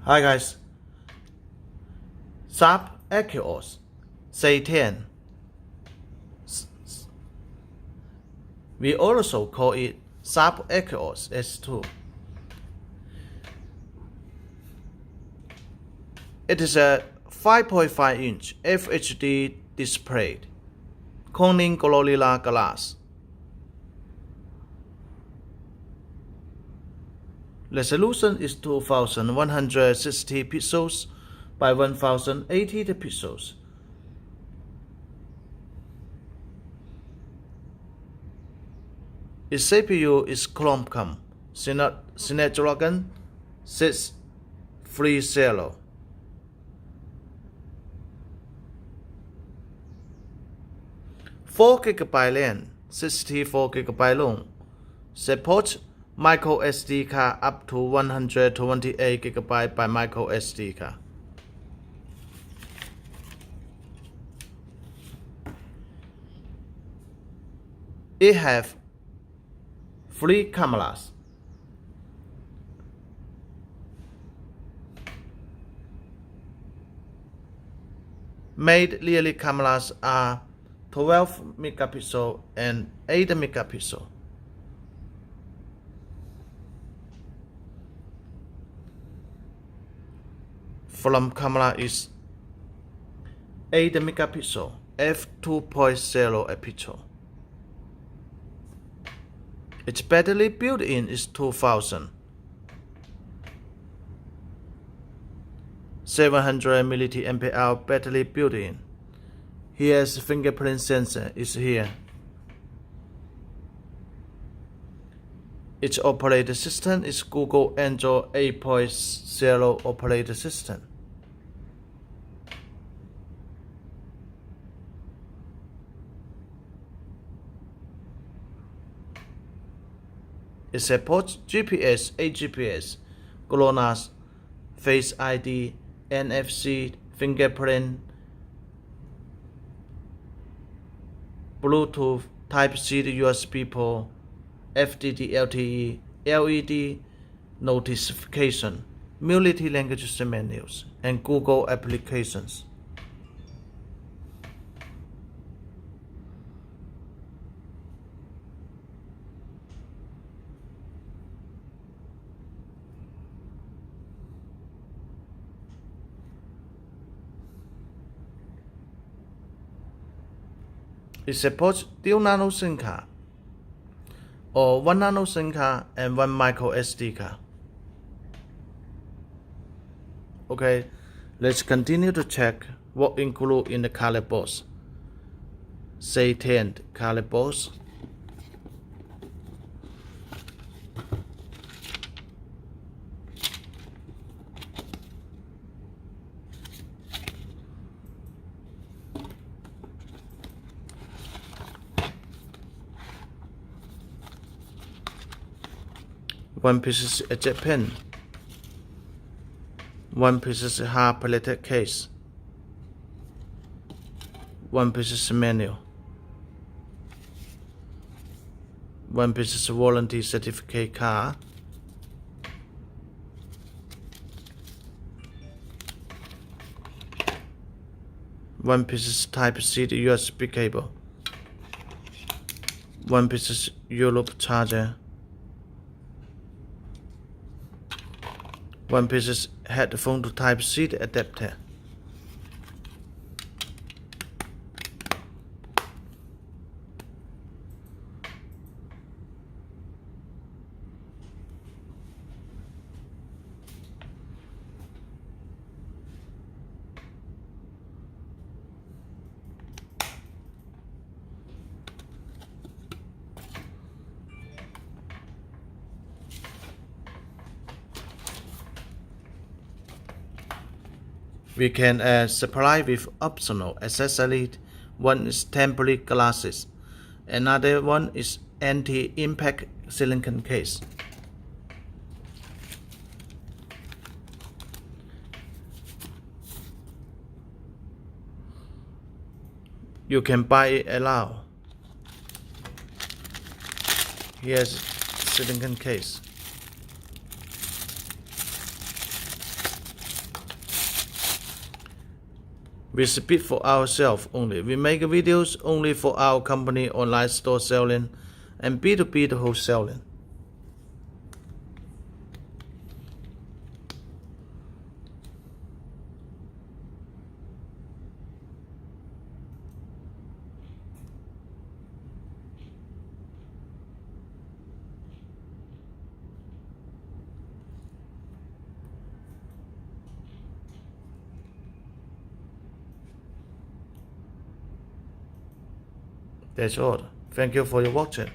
Hi guys, SAP AQUOS C10. We also call it SAP AQUOS S2. It is a 5.5-inch FHD display, Corning Gorilla Glass. Resolution is 2160 pixels by 1080 pixels. Its CPU is Qualcomm Snapdragon 630. Four GB RAM, 64 GB ROM. Supports micro SD card up to 128 GB by micro SD card. It has 3 cameras. Main rear cameras are 12 megapixel and 8 megapixel. Front camera is 8 megapixel f2.0 aperture. Its battery built-in is 2000. 700 mAh battery built-in. Here's fingerprint sensor is here. Its operating system is Google Android 8.0 operating system. It supports GPS, AGPS, GLONASS, Face ID, NFC FINGERPRINT, Bluetooth, Type-C to USB port, FDD LTE, LED notification, multi-language menus, and Google applications. It supports dual nano SIM card, or 1 nano SIM card and 1 micro SD card. Okay, let's continue to check what included in the color box. C10 color box. One piece is a jet pen. One piece is a hard plated case. One piece is a manual. One piece is a warranty certificate card. One piece is Type-C to USB cable. One piece is Europe charger. One piece is headphone to Type-C adapter. We can supply with optional accessories. One is temporary glasses. Another one is anti-impact silicone case. You can buy it allow. Here's silicone case. We speak for ourselves only. We make videos only for our company online store selling and B2B the wholesaling. That's all. Thank you for your watching.